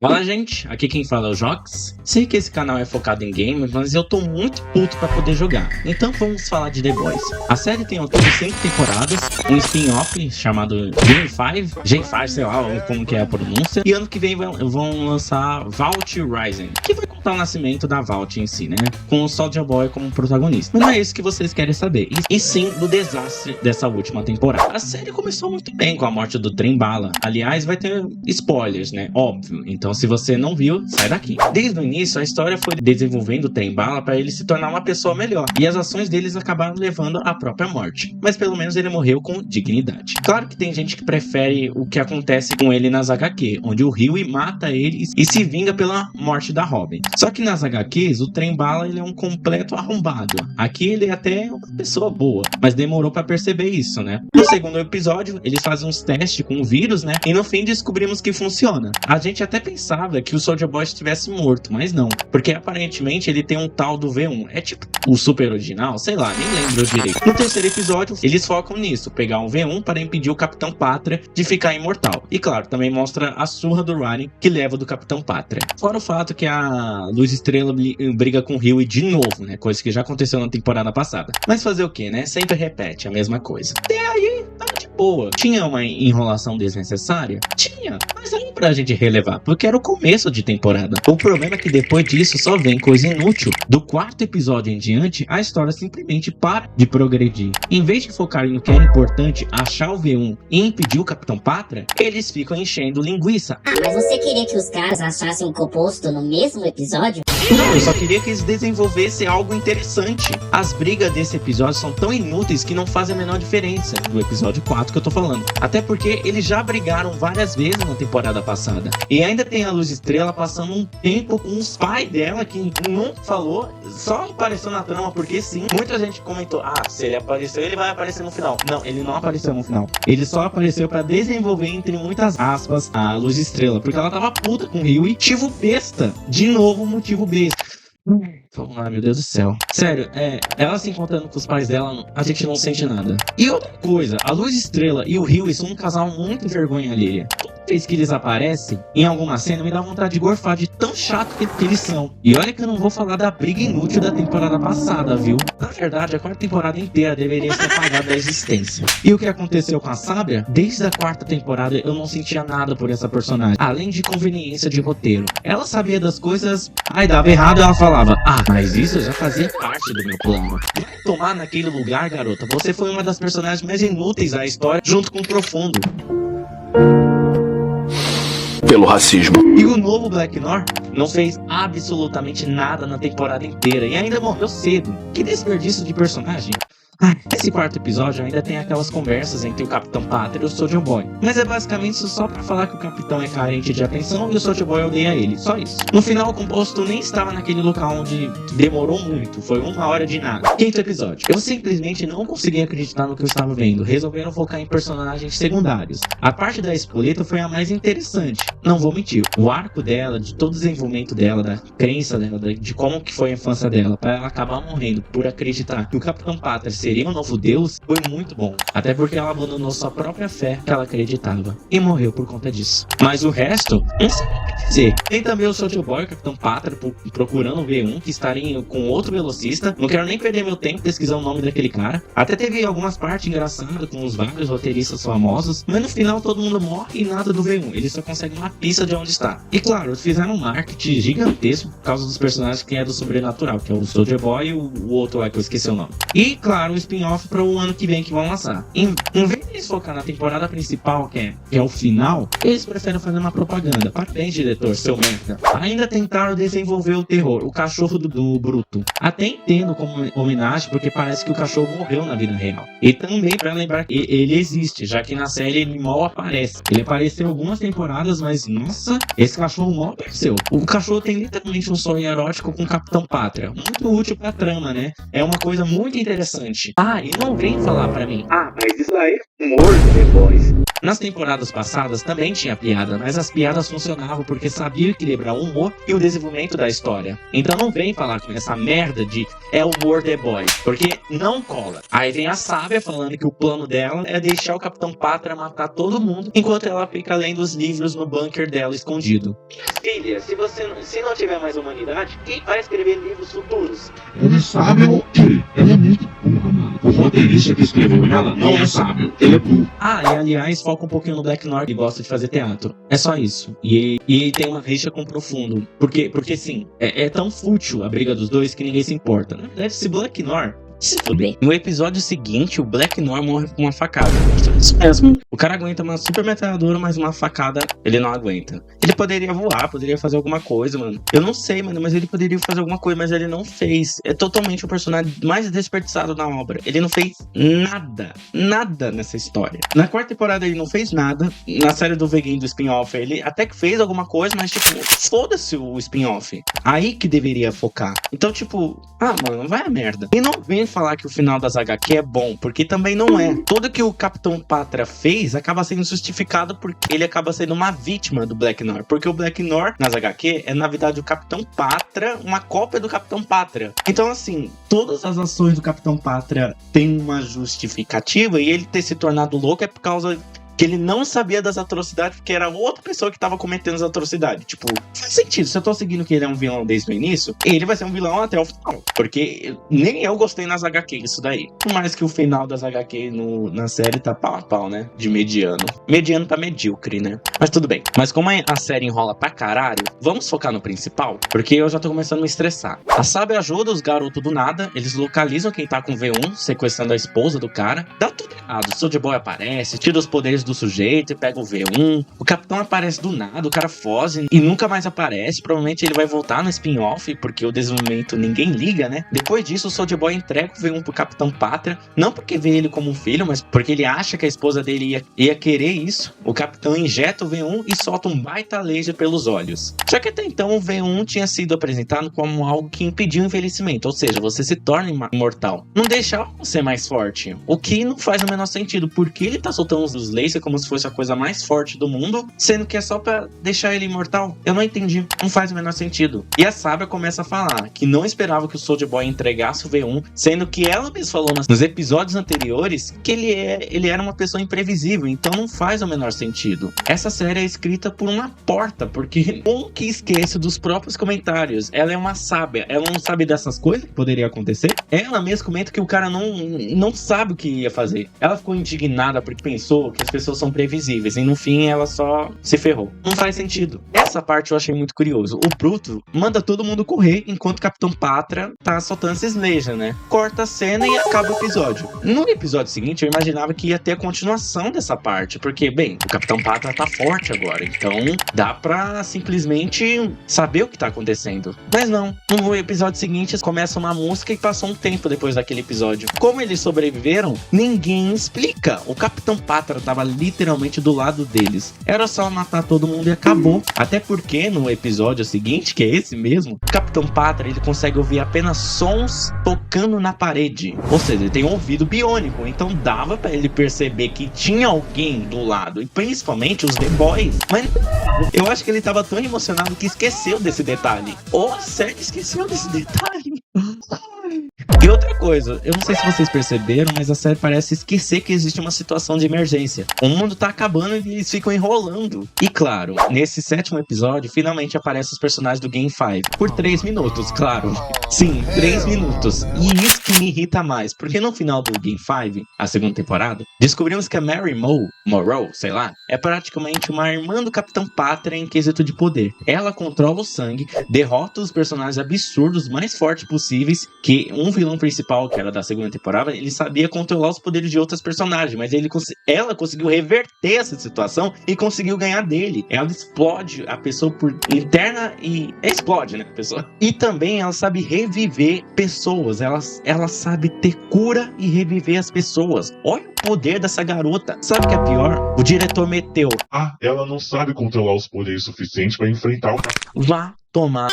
Fala, gente, aqui quem fala é o Jox. Sei que esse canal é focado em games, mas eu tô muito puto pra poder jogar. Então vamos falar de The Boys. A série tem ao todo 5 temporadas, um spin-off chamado J5, sei lá como que é a pronúncia. E ano que vem vão lançar Vault Rising, que vai contar o nascimento da Vault em si, né? Com o Soulja Boy como protagonista. Mas não é isso que vocês querem saber, e sim do desastre dessa última temporada. A série começou muito bem com a morte do Trem Bala. Aliás, vai ter spoilers, né? Óbvio. Então se você não viu, sai daqui. Desde o início, a história foi desenvolvendo o Trem Bala para ele se tornar uma pessoa melhor. E as ações deles acabaram levando à própria morte. Mas pelo menos ele morreu com dignidade. Claro que tem gente que prefere o que acontece com ele nas HQ, onde o Hughie mata ele e se vinga pela morte da Robin. Só que nas HQs, o Trem Bala ele é um completo arrombado. Aqui ele é até uma pessoa boa, mas demorou para perceber isso, né? No segundo episódio, eles fazem uns testes com o vírus, né? E no fim descobrimos que funciona. A gente até pensava que o Soulja Boy estivesse morto, mas não. Porque aparentemente ele tem um tal do V1. É tipo o super original, sei lá, nem lembro direito. No terceiro episódio, eles focam nisso, pegar um V1 para impedir o Capitão Pátria de ficar imortal. E claro, também mostra a surra do Ryan que leva do Capitão Pátria. Fora o fato que a Luz Estrela briga com o Hughie de novo, né? Coisa que já aconteceu na temporada passada. Mas fazer o que, né? Sempre repete a mesma coisa. Até aí, tá de boa. Tinha uma enrolação desnecessária? Tinha, mas aí pra gente relevar, porque era o começo de temporada. O problema é que depois disso só vem coisa inútil. Do quarto episódio em diante, a história simplesmente para de progredir. Em vez de focarem no que era importante, achar o V1 e impedir o Capitão Pátria, eles ficam enchendo linguiça. Ah, mas você queria que os caras achassem o composto no mesmo episódio? Não, eu só queria que eles desenvolvessem algo interessante. As brigas desse episódio são tão inúteis que não fazem a menor diferença do episódio 4 que eu tô falando. Até porque eles já brigaram várias vezes na temporada passada. E ainda tem a Luz Estrela passando um tempo com os pais dela que não falou, só apareceu na trama porque sim. Muita gente comentou, se ele apareceu, ele vai aparecer no final. Não, ele não apareceu no final. Ele só apareceu pra desenvolver, entre muitas aspas, a Luz Estrela. Porque ela tava puta com o Rio e motivo besta. De novo, motivo besta. Vamos lá, meu Deus do céu. Sério, ela se encontrando com os pais dela, a gente não sente nada. E outra coisa, a Luz Estrela e o Hughie são um casal muito vergonha alheia. Toda vez que eles aparecem em alguma cena, me dá vontade de gorfar de tão chato que eles são. E olha que eu não vou falar da briga inútil da temporada passada, viu? Na verdade, a quarta temporada inteira deveria ser apagada da existência. E o que aconteceu com a Sábia? Desde a quarta temporada eu não sentia nada por essa personagem, além de conveniência de roteiro. Ela sabia das coisas, aí dava errado, ela falava, mas isso já fazia parte do meu plano. Vai tomar naquele lugar, garota. Você foi uma das personagens mais inúteis da história, junto com o Profundo. Pelo racismo. E o novo Black Noir não fez absolutamente nada na temporada inteira e ainda morreu cedo. Que desperdício de personagem. Esse quarto episódio ainda tem aquelas conversas entre o Capitão Pátria e o Soulja Boy. Mas é basicamente isso só pra falar que o Capitão é carente de atenção e o Soulja Boy odeia ele. Só isso. No final, o composto nem estava naquele local onde demorou muito. Foi 1 hora de nada. Quinto episódio. Eu simplesmente não consegui acreditar no que eu estava vendo. Resolveram focar em personagens secundários. A parte da Espoleta foi a mais interessante. Não vou mentir. O arco dela, de todo o desenvolvimento dela, da crença dela, de como que foi a infância dela, pra ela acabar morrendo por acreditar que o Capitão Pátria seria um novo deus, foi muito bom. Até porque ela abandonou sua própria fé que ela acreditava e morreu por conta disso. Mas o resto, não sei o que dizer. Tem também o Soulja Boy, o Capitão Pátria, procurando o V1, que estaria com outro velocista. Não quero nem perder meu tempo pesquisando o nome daquele cara. Até teve algumas partes engraçadas com os vários roteiristas famosos, mas no final todo mundo morre e nada do V1. Eles só conseguem uma pista de onde está. E claro, fizeram um marketing gigantesco por causa dos personagens que é do sobrenatural, que é o Soulja Boy e o outro lá que eu esqueci o nome. E claro, o spin-off para o ano que vem que vão lançar. Em vez de eles focar na temporada principal, que é o final, eles preferem fazer uma propaganda. Parabéns, diretor, seu merda. Ainda tentaram desenvolver o terror, o cachorro do Bruto. Até entendo como homenagem, porque parece que o cachorro morreu na vida real. E também para lembrar que ele existe, já que na série ele mal aparece. Ele apareceu algumas temporadas, mas nossa, esse cachorro mal apareceu. O cachorro tem literalmente um sonho erótico com o Capitão Pátria. Muito útil pra trama, né? É uma coisa muito interessante. E não vem falar pra mim, mas isso aí é humor, The Boys. Nas temporadas passadas também tinha piada, mas as piadas funcionavam porque sabiam equilibrar o humor e o desenvolvimento da história. Então não vem falar com essa merda de é humor The Boys, porque não cola. Aí vem a sábia falando que o plano dela é deixar o Capitão Pátria matar todo mundo, enquanto ela fica lendo os livros no bunker dela escondido. Filha, se não tiver mais humanidade, quem vai escrever livros futuros? Ele sabe o quê? Ele é muito burro, mano. O roteirista que escreveu ela não é sábio, ele é burro. Ah, e aliás, foca um pouquinho no Black North, que gosta de fazer teatro. É só isso. E ele tem uma rixa com o Profundo. Porque sim, é tão fútil a briga dos dois que ninguém se importa. Na verdade, esse Black North se fuder. No episódio seguinte, o Black North morre com uma facada. Isso mesmo. O cara aguenta uma super metralhadora, mas uma facada ele não aguenta. Ele poderia voar, poderia fazer alguma coisa, mano. Eu não sei, mano, mas ele poderia fazer alguma coisa, mas ele não fez. É totalmente o personagem mais desperdiçado da obra. Ele não fez nada nessa história. Na quarta temporada ele não fez nada. Na série do Vegan do spin-off, ele até que fez alguma coisa, mas tipo, foda-se o spin-off. Aí que deveria focar. Então, tipo, mano, vai a merda. E não vem falar que o final das HQ é bom, porque também não é. Tudo que o Capitão Pátria fez acaba sendo justificado porque ele acaba sendo uma vítima do Black North. Porque o Black North, nas HQ, é na verdade o Capitão Pátria, uma cópia do Capitão Pátria. Então, assim, todas as ações do Capitão Pátria têm uma justificativa, e ele ter se tornado louco é por causa que ele não sabia das atrocidades, porque era outra pessoa que tava cometendo as atrocidades. Tipo, faz sentido. Se eu tô seguindo que ele é um vilão desde o início, ele vai ser um vilão até o final. Porque nem eu gostei nas HQ isso daí. Por mais que o final das HQ na série tá pau a pau, né? De mediano. Mediano pra medíocre, né? Mas tudo bem. Mas como a série enrola pra caralho, vamos focar no principal? Porque eu já tô começando a me estressar. A Sabe ajuda os garotos do nada. Eles localizam quem tá com o V1, sequestrando a esposa do cara. Dá tudo errado. O Soulja Boy aparece, tira os poderes do sujeito e pega o V1. O Capitão aparece do nada, o cara foge e nunca mais aparece. Provavelmente ele vai voltar no spin-off, porque o desenvolvimento ninguém liga, né? Depois disso, o Soulja Boy entrega o V1 pro Capitão Pátria, não porque vê ele como um filho, mas porque ele acha que a esposa dele ia querer isso. O Capitão injeta o V1 e solta um baita laser pelos olhos. Só que até então o V1 tinha sido apresentado como algo que impediu o envelhecimento, ou seja, você se torna imortal. Não deixava você mais forte, o que não faz o menor sentido, porque ele tá soltando os lasers como se fosse a coisa mais forte do mundo, sendo que é só pra deixar ele imortal. Eu não entendi, não faz o menor sentido. E a Sábia começa a falar que não esperava que o Soulja Boy entregasse o V1, sendo que ela mesma falou nos episódios anteriores que ele era uma pessoa imprevisível, então não faz o menor sentido. Essa série é escrita por uma porta, porque um que esquece dos próprios comentários. Ela é uma sábia, ela não sabe dessas coisas que poderia acontecer. Ela mesma comenta que o cara não sabe o que ia fazer. Ela ficou indignada porque pensou que as pessoas são previsíveis, e no fim ela só se ferrou. Não faz sentido. Essa parte eu achei muito curioso. O Bruto manda todo mundo correr enquanto o Capitão Pátria tá soltando esses lasers, né? Corta a cena e acaba o episódio. No episódio seguinte eu imaginava que ia ter a continuação dessa parte, porque, bem, o Capitão Pátria tá forte agora, então dá pra simplesmente saber o que tá acontecendo. Mas não. No episódio seguinte começa uma música e passou um tempo depois daquele episódio. Como eles sobreviveram, ninguém explica. O Capitão Pátria tava literalmente do lado deles. Era só matar todo mundo e acabou. Até porque no episódio seguinte, que é esse mesmo, o Capitão Pátria ele consegue ouvir apenas sons tocando na parede. Ou seja, ele tem um ouvido biônico, então dava pra ele perceber que tinha alguém do lado, e principalmente os The Boys. Mas eu acho que ele tava tão emocionado que esqueceu desse detalhe. Ou a série esqueceu desse detalhe. E outra coisa, eu não sei se vocês perceberam, mas a série parece esquecer que existe uma situação de emergência. O mundo tá acabando e eles ficam enrolando. E claro, nesse 7º episódio, finalmente aparecem os personagens do Game 5. Por 3 minutos, claro. Sim, 3 minutos. E isso que me irrita mais, porque no final do Game 5, a 2ª temporada, descobrimos que a Mary Morrow, sei lá, é praticamente uma irmã do Capitão Pátria em quesito de poder. Ela controla o sangue, derrota os personagens absurdos mais fortes possíveis, que um vilão principal, que era da 2ª temporada, ele sabia controlar os poderes de outros personagens, mas ela conseguiu reverter essa situação e conseguiu ganhar dele. Ela explode a pessoa por interna e explode, né, a pessoa. E também ela sabe reviver pessoas, ela sabe ter cura e reviver as pessoas. Olha o poder dessa garota. Sabe o que é pior? O diretor meteu: ela não sabe controlar os poderes suficientes para enfrentar o... Vá tomar.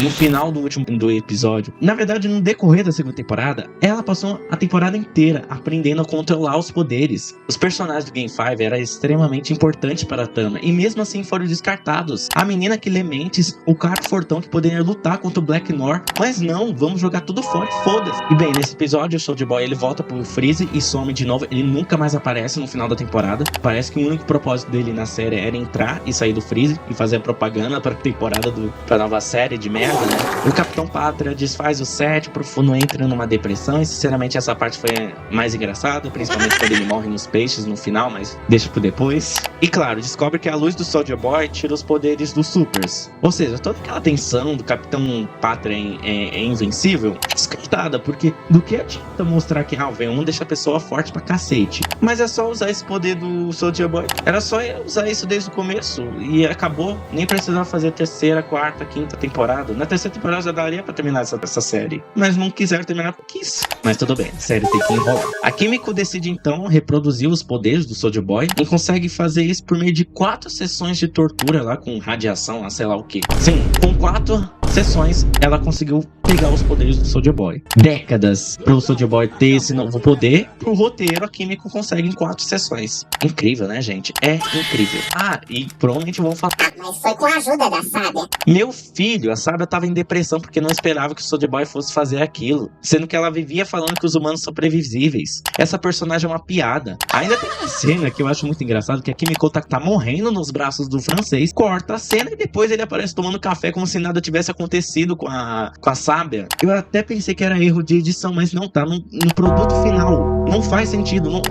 no final do episódio, na verdade no decorrer da segunda temporada, ela passou a temporada inteira aprendendo a controlar os poderes. Os personagens do Game 5 eram extremamente importantes para a Tana, e mesmo assim foram descartados. A menina que lê mentes, o cara fortão que poderia lutar contra o Black Noir, mas não, vamos jogar tudo fora, foda-se. E bem, nesse episódio o Soldier Boy ele volta pro Freeze e some de novo, ele nunca mais aparece no final da temporada. Parece que o único propósito dele na série era entrar e sair do Freeze e fazer a propaganda para a temporada pra nova série de merda, né? O Capitão Pátria desfaz o set, o Profundo entra numa depressão, e sinceramente essa parte foi mais engraçada, principalmente quando ele morre nos peixes no final, mas deixa pro depois. E claro, descobre que a luz do Soldier Boy tira os poderes dos Supers. Ou seja, toda aquela tensão do Capitão Pátria é invencível é descartada, porque do que adianta mostrar que o V1 deixa a pessoa forte pra cacete? Mas é só usar esse poder do Soldier Boy. Era só usar isso desde o começo e acabou. Nem precisava fazer a terceira, quarta, quinta temporada. Na terceira temporada já daria pra terminar essa série, mas não quiseram terminar porque quis. Mas tudo bem, a série tem que enrolar. A Kimiko decide então reproduzir os poderes do Soldier Boy e consegue fazer isso por meio de 4 sessões de tortura lá com radiação, sei lá o que. Sim, com 4 sessões ela conseguiu pegar os poderes do Soldier Boy. Décadas pro Soldier Boy ter esse novo poder, pro roteiro a Kimiko consegue em 4 sessões. Incrível, né, gente? É incrível. E provavelmente vão falar: Mas foi com a ajuda da Sábia. meu filho, a Sábia tava em depressão porque não esperava que o Soldier Boy fosse fazer aquilo, sendo que ela vivia falando que os humanos são previsíveis. Essa personagem é uma piada. Ainda tem uma cena que eu acho muito engraçado, que a Kimiko tá morrendo nos braços do francês, corta a cena e depois ele aparece tomando café como se nada tivesse acontecido com a Sábia. Eu até pensei que era erro de edição, mas não tá no produto final. Não faz sentido. Não...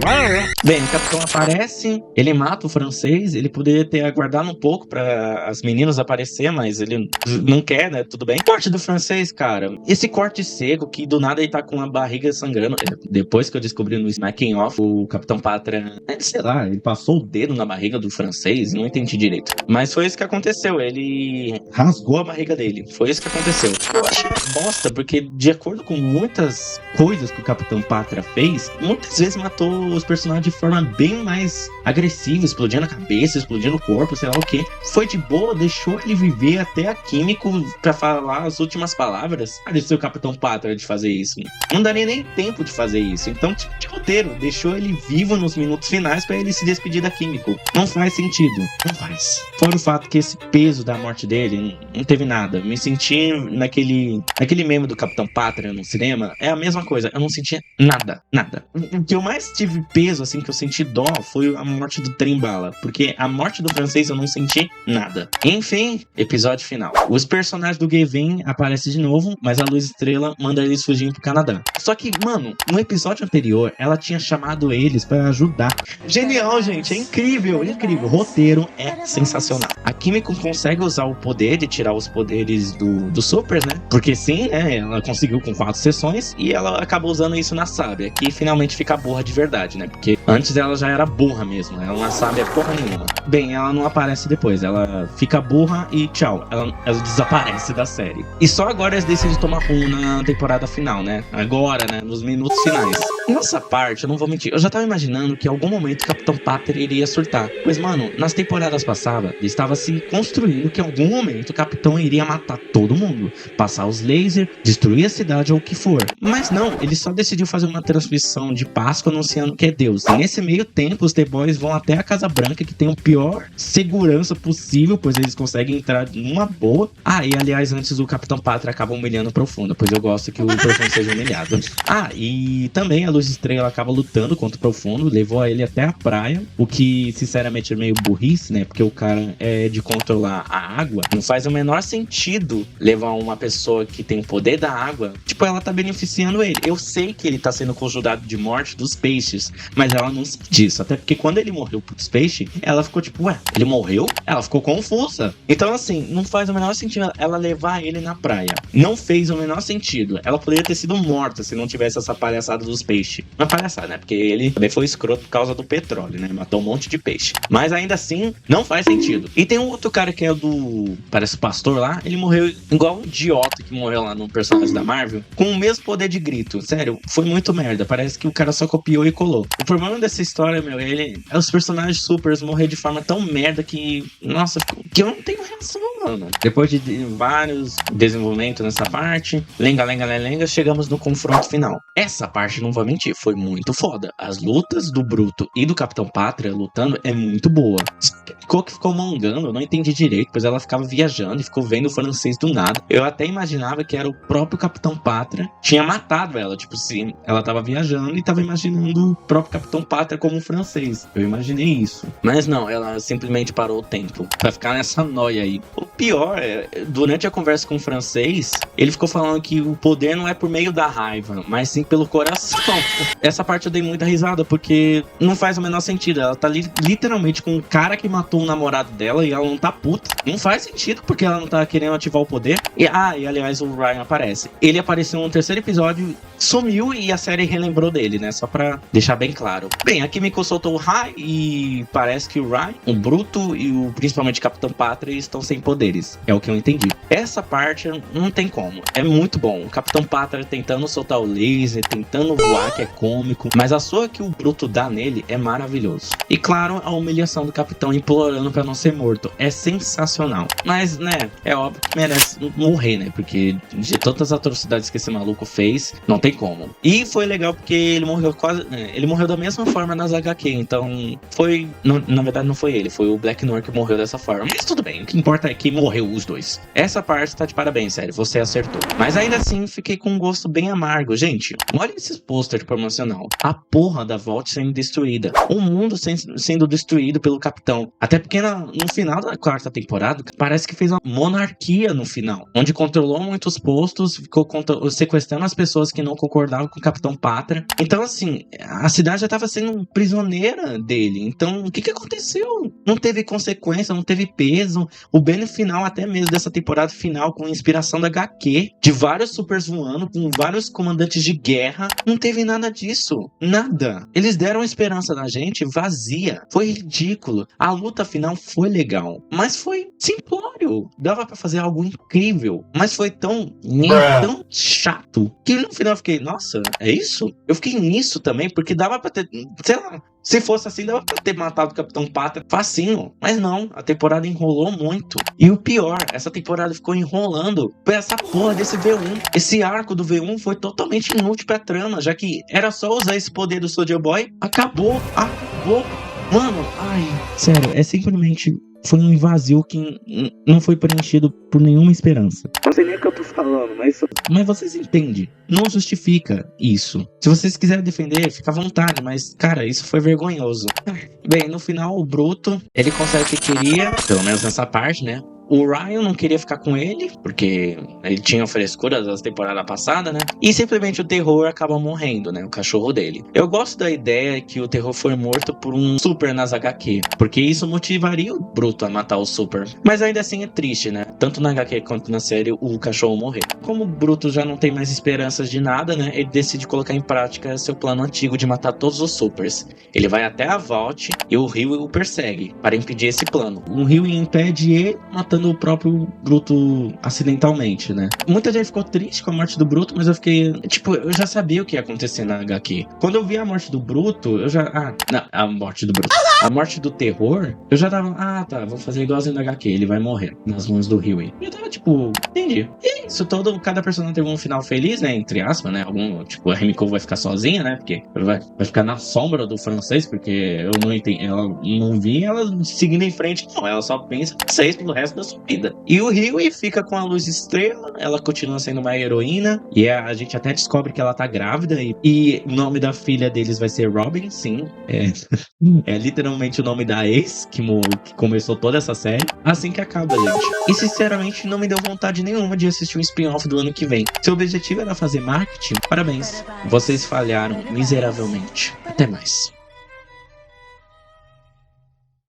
Bem, o Capitão aparece, ele mata o francês, ele poderia ter aguardado um pouco pra as meninas aparecer, mas ele não quer, né? Tudo bem. Corte do francês, cara. Esse corte seco que do nada ele tá com a barriga sangrando. Depois que eu descobri no Making Off, o Capitão Pátria, sei lá, ele passou o dedo na barriga do francês, não entendi direito. Mas foi isso que aconteceu, ele rasgou a barriga dele. Foi isso que aconteceu. Eu achei bosta, porque de acordo com muitas coisas que o Capitão Pátria fez, muitas vezes matou os personagens de forma bem mais agressiva, explodindo a cabeça, explodindo o corpo, sei lá o que. Foi de boa, deixou ele viver até a Kimiko pra falar as últimas palavras. Pareceu o Capitão Pátria de fazer isso. Não daria nem tempo de fazer isso. Então, tipo de roteiro, deixou ele vivo nos minutos finais pra ele se despedir da Kimiko. Não faz sentido. Não faz. Fora o fato que esse peso da morte dele não teve nada. Me senti naquele meme do Capitão Pátria no cinema. É a mesma coisa. Eu não senti nada. Nada. O que eu mais tive peso, assim, que eu senti dó, foi a morte do Trem-Bala. Porque a morte do francês eu não senti nada. Enfim, episódio final. Os personagens do Gavin aparecem de novo, mas a Luz Estrela manda eles fugirem pro Canadá. Só que, mano, no episódio anterior, ela tinha chamado eles pra ajudar. Genial, gente. É incrível, incrível. O roteiro é sensacional. A Kimiko consegue usar o poder de tirar os poderes do Supers, né? Porque sim, né? Ela conseguiu com 4 sessões e ela acabou usando isso na Sábia, que finalmente fica burra de verdade, né? Porque antes ela já era burra mesmo. Ela não sabe porra nenhuma. Bem, ela não aparece depois. Ela fica burra e tchau. Ela desaparece da série. E só agora eles decidem tomar rumo na temporada final, né? Agora, né? Nos minutos finais. Nessa parte, eu não vou mentir, eu já tava imaginando que em algum momento o Capitão Pátria iria surtar. Pois, mano, nas temporadas passadas, estava se construindo que em algum momento o Capitão iria matar todo mundo, passar os lasers, destruir a cidade ou o que for. Mas não, ele só decidiu fazer uma transmissão de Páscoa anunciando que é Deus. E nesse meio tempo, os The Boys vão até a Casa Branca, que tem o pior segurança possível, pois eles conseguem entrar numa boa. E aliás, antes o Capitão Pátria acaba humilhando o Profundo, pois eu gosto que o Profundo seja humilhado. E também a Luz Estrela acaba lutando contra o Profundo, levou ele até a praia, o que sinceramente é meio burrice, né? Porque o cara é de controlar a água. Não faz o menor sentido levar uma pessoa que tem o poder da água. Tipo, ela tá beneficiando ele. Eu sei que ele tá sendo conjurado de morte dos peixes, mas ela não sabe disso. Até porque quando ele morreu pros peixes, ela ficou tipo, ele morreu? Ela ficou confusa. Então, assim, não faz o menor sentido ela levar ele na praia. Não fez o menor sentido. Ela poderia ter sido morta se não tivesse essa palhaçada dos peixes. Uma palhaçada, né? Porque ele também foi escroto por causa do petróleo, né? Matou um monte de peixe. Mas ainda assim, não faz sentido. E tem um outro cara que é parece o pastor lá. Ele morreu morreu igual um idiota que morreu lá no personagem da Marvel, com o mesmo poder de grito. Sério, foi muito merda. Parece que o cara só copiou e colou. O problema dessa história, meu, ele é os personagens supers morrer de forma tão merda que, nossa, que eu não tenho reação, mano. Depois de vários desenvolvimentos nessa parte, lenga, chegamos no confronto final. Essa parte, não vou mentir, foi muito foda. As lutas do Bruto e do Capitão Pátria lutando é muito boa. Ficou mangando, eu não entendi direito, pois ela ficava viajando e ficou vendo o francês do nada. Eu até imaginava que era o próprio Capitão Pátria tinha matado ela, tipo assim, ela tava viajando e tava imaginando o próprio Capitão Pátria como um francês. Eu imaginei isso. Mas não, ela simplesmente parou o tempo pra ficar nessa noia aí. O pior é, durante a conversa com o francês, ele ficou falando que o poder não é por meio da raiva, mas sim pelo coração. Essa parte eu dei muita risada, porque não faz o menor sentido. Ela tá literalmente com um cara que matou o namorado dela e ela não tá puta. Não faz sentido, porque ela não tá querendo ativar o poder. E aliás, o Ryan aparece. Ele apareceu no terceiro episódio, sumiu e a série relembrou dele, né? Só pra deixar bem claro. Bem, a Kimiko soltou o Rai e parece que o Ryan, o Bruto e principalmente o Capitão Pátria estão sem poderes. É o que eu entendi. Essa parte não tem como. É muito bom. O Capitão Pátria tentando soltar o laser, tentando voar, que é cômico. Mas a sua que o Bruto dá nele é maravilhoso. E claro, a humilhação do Capitão implorando pra não ser morto. É sensacional. Mas, né, é óbvio que merece morrer, né? Porque de todas as atrocidades que esse maluco fez, não tem como. E foi legal porque ele morreu ele morreu da mesma forma nas HQ. Então, na verdade não foi ele, foi o Black Noir que morreu dessa forma. Mas tudo bem, o que importa é que morreu os dois. Essa parte tá de parabéns, sério, você acertou. Mas ainda assim, fiquei com um gosto bem amargo. Gente, olha esses pôster promocional. A porra da Vault sendo destruída. O mundo sendo destruído pelo Capitão. Até porque no final da quarta temporada, parece que fez uma monarquia no final. Onde controlou muitos postos, ficou sequestrando as pessoas que não concordavam com o Capitão Pátria. Então, assim, a cidade já tava sendo prisioneira dele. Então, o que aconteceu? Não teve consequência, não teve peso. O bem final, até mesmo dessa temporada final, com inspiração da HQ, de vários supers voando, com vários comandantes de guerra, não teve nada disso. Nada. Eles deram esperança na gente vazia. Foi ridículo. A luta final foi legal, mas foi simplório. Dava pra fazer algo incrível, mas foi tão chato, que no final eu fiquei, nossa, é isso? Eu fiquei nisso também, porque dava pra ter, sei lá, se fosse assim, dava pra ter matado o Capitão Pátria facinho. Mas não, a temporada enrolou muito. E o pior, essa temporada ficou enrolando por essa porra desse V1. Esse arco do V1 foi totalmente inútil pra trama, já que era só usar esse poder do Soldier Boy. Acabou. Mano, sério, é simplesmente... Foi um vazio que não foi preenchido por nenhuma esperança. Não sei nem o que eu tô falando, mas vocês entendem. Não justifica isso. Se vocês quiserem defender, fica à vontade, mas, cara, isso foi vergonhoso. Bem, no final, o Bruto, ele consegue o que queria, pelo menos nessa parte, né? O Ryan não queria ficar com ele, porque ele tinha frescura da temporada passada, né? E simplesmente o Terror acaba morrendo, né? O cachorro dele. Eu gosto da ideia que o Terror foi morto por um super nas HQ, porque isso motivaria o Bruto a matar o super. Mas ainda assim é triste, né? Tanto na HQ quanto na série, o cachorro morrer. Como o Bruto já não tem mais esperanças de nada, né? Ele decide colocar em prática seu plano antigo de matar todos os supers. Ele vai até a Vault e o Rio o persegue para impedir esse plano. O Rio impede ele, matando o próprio Bruto acidentalmente, né? Muita gente ficou triste com a morte do Bruto, mas eu fiquei... Tipo, eu já sabia o que ia acontecer na HQ. Quando eu vi a morte do Bruto, eu já... a morte do Bruto. A morte do Terror, eu já tava... tá, vou fazer igualzinho da HQ, ele vai morrer nas mãos do Huey. Eu tava, tipo... Entendi. E isso todo... Cada personagem teve um final feliz, né? Entre aspas, né? Tipo, a Remiko vai ficar sozinha, né? Porque vai ficar na sombra do francês, porque eu não entendi... Ela não vi ela seguindo em frente, não. Ela só pensa em vocês pelo resto da sua vida. E o Huey fica com a luz estrela, ela continua sendo uma heroína, e a gente até descobre que ela tá grávida, e o nome da filha deles vai ser Robin, sim. É literalmente o nome da ex que começou toda essa série. Assim que acaba, gente. E sinceramente não me deu vontade nenhuma de assistir um spin-off do ano que vem. Seu objetivo era fazer marketing? Parabéns. Vocês falharam miseravelmente. Até mais.